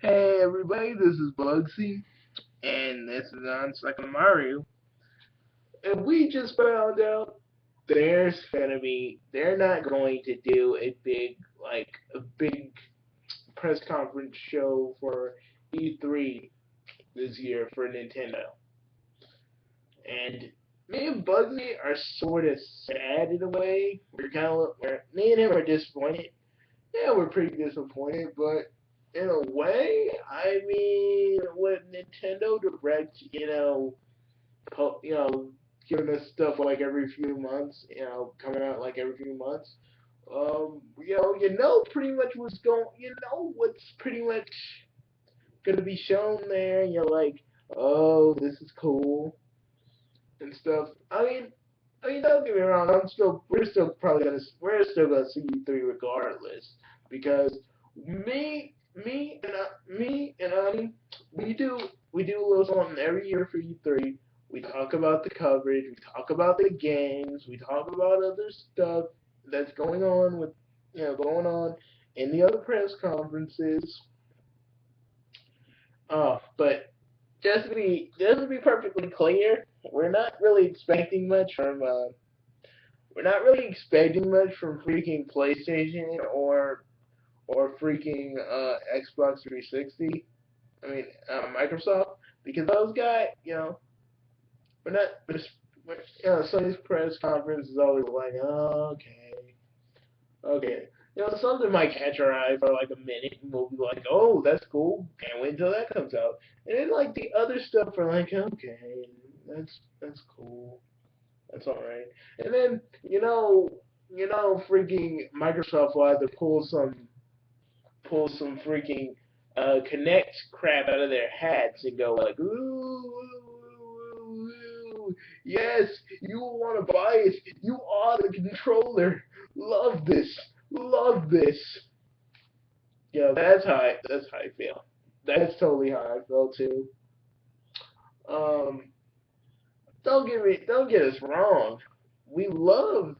Hey everybody, this is Bugsy, and this is on Second Mario. And we just found out they're not going to do a big press conference show for E3 this year for Nintendo. And me and Bugsy are sort of sad in a way. Me and him are disappointed. Yeah, we're pretty disappointed, but in a way, I mean, with Nintendo Direct, giving us stuff like every few months, coming out like every few months. Pretty much what's pretty much gonna be shown there. And you're like, oh, this is cool and stuff. Don't get me wrong. We're still gonna see E3 regardless because me and Ani, we do a little something every year for E3. We talk about the coverage, we talk about the games, we talk about other stuff that's going on in the other press conferences. But just to be perfectly clear, we're not really expecting much from freaking PlayStation or freaking Xbox 360. Microsoft, because those guys, we're not. Sony's press conference is always like, oh, okay. Something might catch our eye for like a minute, and we'll be like, oh, that's cool. Can't wait until that comes out. And then like the other stuff, we're like, okay, that's cool. That's all right. And then freaking Microsoft will either pull some freaking Connect crap out of their hats and go like, ooh, yes, you want to buy it. You are the controller. Love this. Love this. That's how I feel. That's totally how I feel too. Um, don't get us wrong. We love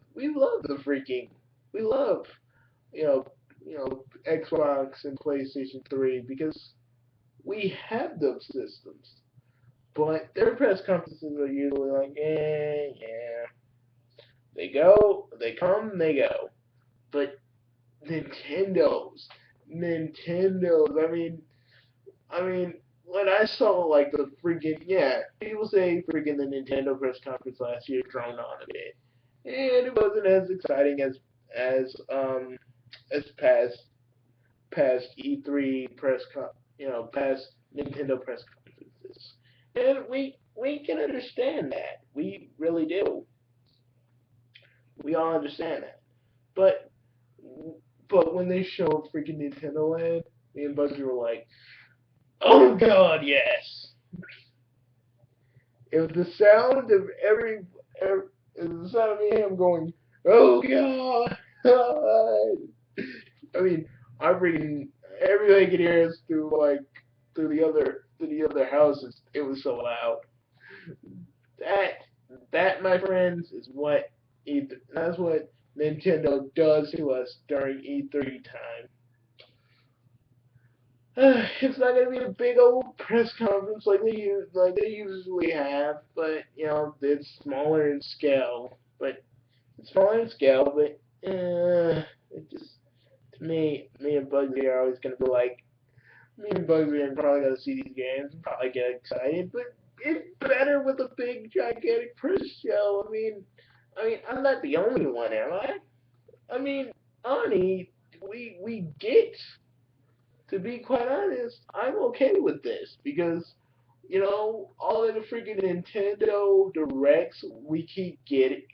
you know Xbox and PlayStation 3 because we have those systems. But their press conferences are usually like, yeah. They come, they go. But Nintendo's, Nintendo's. I mean, when I saw like the freaking people say freaking the Nintendo press conference last year droned on a bit, and it wasn't as exciting as as past E3 past Nintendo press conferences. And we can understand that. We really do. We all understand that. But when they showed freaking Nintendo Land, me and Bugsy were like, "Oh God, yes!" It was the sound of it was the sound of me and him going, "Oh God!" I mean, I freaking everybody could hear us through the other houses. It was so loud. That my friends, is what that's what Nintendo does to us during E3 time. It's not gonna be a big old press conference like they usually have, but it's smaller in scale. It just to me and Bugsy are always gonna be like, me and Bugsy are probably gonna see these games and probably get excited, but it's better with a big gigantic press show. I'm not the only one, am I? I mean, Ani, we get to be quite honest, I'm okay with this because all of the freaking Nintendo directs we keep getting,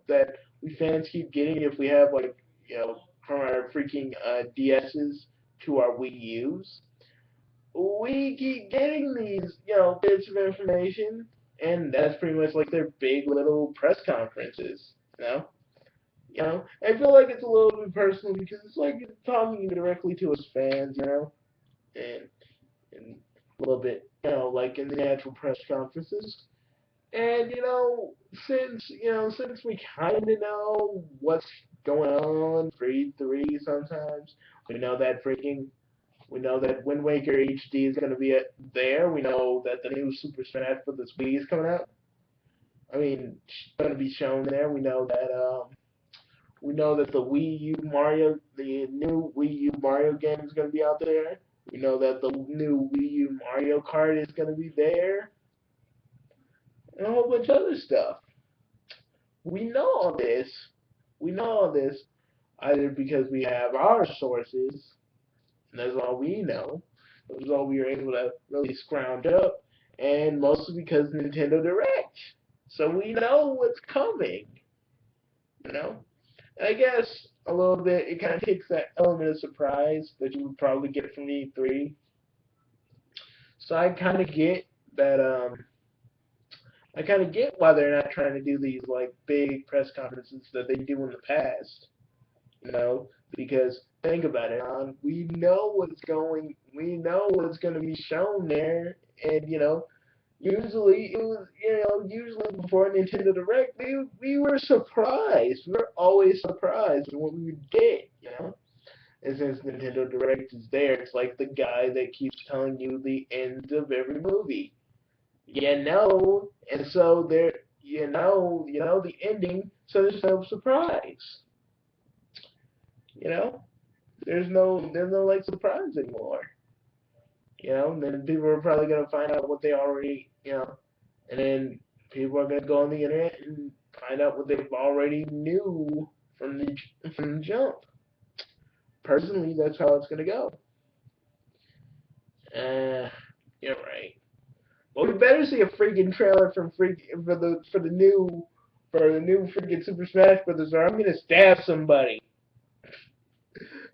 that we fans keep getting if we have from our freaking DSs to our Wii U's, we keep getting these bits of information, and that's pretty much like their big little press conferences, I feel like it's a little bit personal because it's like it's talking directly to us fans, and a little bit, like in the actual press conferences. And since we kind of know what's going on for E3 sometimes, we know that freaking We know that Wind Waker HD is going to be there. We know that the new Super Smash Bros. Wii is coming out. I mean, going to be shown there. We know that the new Wii U Mario game is going to be out there. We know that the new Wii U Mario Kart is going to be there, and a whole bunch of other stuff. We know all this. We know all this either because we have our sources, and that's all we know. That's all we were able to really scrounge up, and mostly because Nintendo Direct. So we know what's coming, you know? I guess a little bit, it kind of takes that element of surprise that you would probably get from E3. So I kind of get that, I kind of get why they're not trying to do these, like, big press conferences that they do in the past. You know, because think about it, we know what's going to be shown there, and usually before Nintendo Direct, we were surprised. We were always surprised when we would get, And since Nintendo Direct is there, it's like the guy that keeps telling you the end of every movie. And so the ending, so there's no surprise. You know, there's no like surprise anymore. And then people are probably gonna find out what they already, and then people are gonna go on the internet and find out what they've already knew from the jump. Personally, that's how it's gonna go. You're right. Well, we better see a freaking trailer for the new freaking Super Smash Brothers, or I'm gonna stab somebody.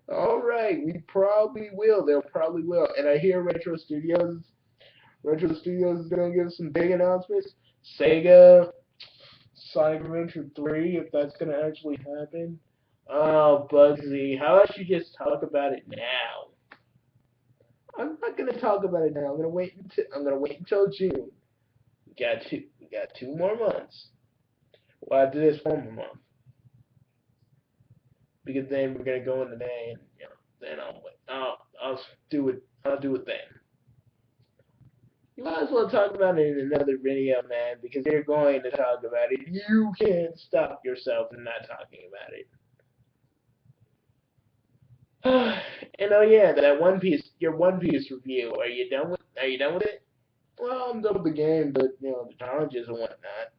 All right, we probably will. They'll probably will. And I hear Retro Studios is gonna give some big announcements. Sega, Sonic Adventure 3, if that's gonna actually happen. Oh, Bugsy, how about you just talk about it now? I'm not gonna talk about it now. I'm gonna wait until June. We got two more months. Well, after this, one more month, because then we're gonna go into May, and then I'll do it. I'll do it then. You might as well talk about it in another video, man, because you're going to talk about it. You can't stop yourself from not talking about it. And oh yeah, your One Piece review. Are you done with it? Well, I'm done with the game, but the challenges and whatnot.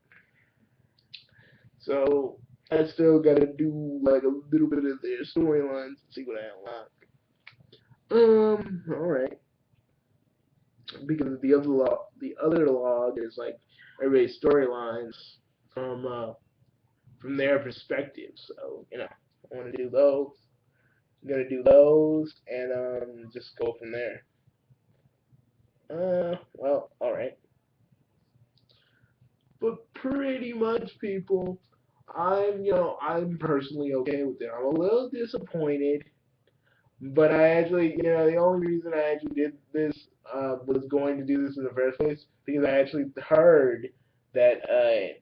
So I still gotta do like a little bit of their storylines and see what I unlock. All right. Because the other log is like everybody's storylines from their perspective. So I want to do those. I'm gonna do those and just go from there. Well, all right. But pretty much, people, I'm personally okay with it. I'm a little disappointed, but I actually, the only reason I actually did this was going to do this in the first place because I actually heard that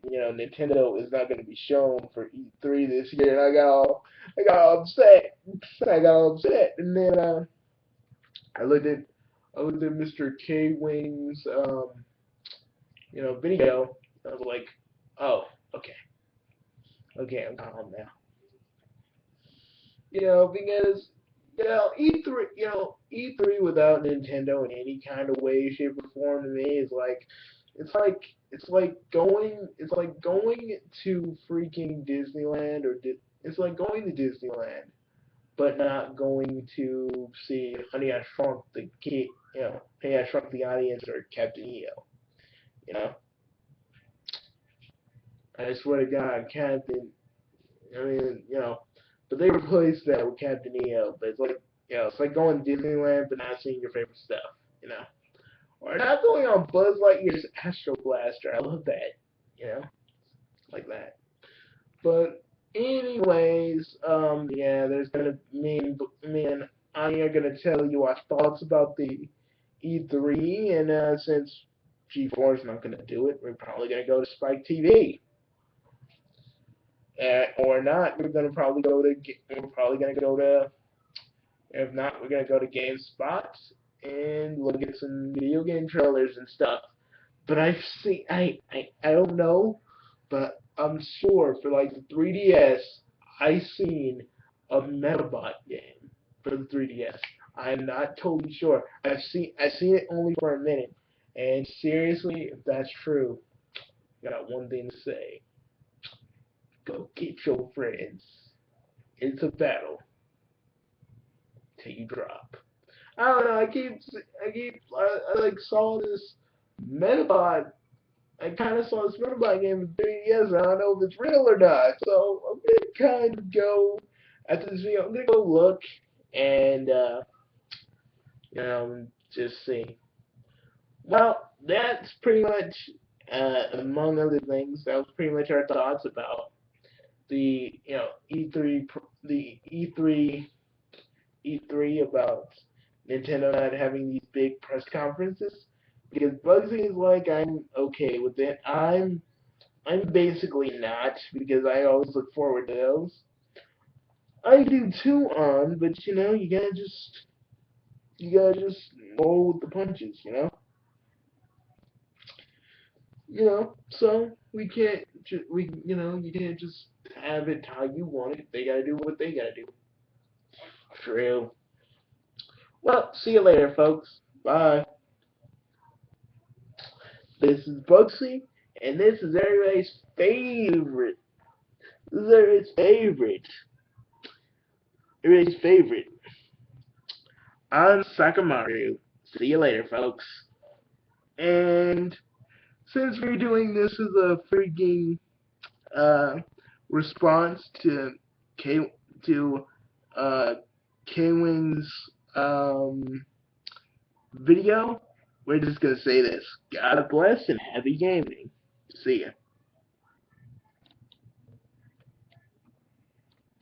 Nintendo is not going to be shown for E3 this year, and I got all upset. And then I looked at Mr. K Wing's video. I was like, oh, okay, okay, I'm calm now. Because E3 without Nintendo in any kind of way, shape, or form to me is like it's like going to freaking Disneyland it's like going to Disneyland, but not going to see Honey I Shrunk the Kid, Honey I Shrunk the Audience or Captain EO. You know, I swear to God, Captain. I mean, but they replaced that with Captain EO. But it's like going to Disneyland but not seeing your favorite stuff. You know, or not going on Buzz Lightyear's Astro Blaster. I love that. Like that. But anyways, yeah, there's gonna me and Anya are gonna tell you our thoughts about the E3, and since G4 is not gonna do it, we're probably gonna go to Spike TV. Or not, we're probably gonna go to If not, we're gonna go to GameSpot and look at some video game trailers and stuff. But I don't know, but I'm sure for like the 3DS, I seen a Metabot game for the 3DS. I'm not totally sure. I've seen it only for a minute. And seriously, if that's true, I got one thing to say. Go get your friends. It's a battle till you drop. I don't know. I like saw this Metabot. I kind of saw this Metabot game in 3DS. I don't know if it's real or not. So I'm gonna kind of go after this video. I'm gonna go look and just see. Well, that's pretty much among other things. That was pretty much our thoughts about the E3 the E3 about Nintendo not having these big press conferences because Bugsy is like I'm okay with it. I'm basically not because I always look forward to those. I do too but you gotta just roll with the punches, so you can't just have it how you want it. They gotta do what they gotta do. True. Well, see you later, folks. Bye. This is Bugsy, and this is everybody's favorite. This is everybody's favorite. Everybody's favorite. I'm Sakamaru. See you later, folks. And since we're doing this as a freaking response to K to K-Wing's video, we're just gonna say this. God bless and happy gaming. See ya.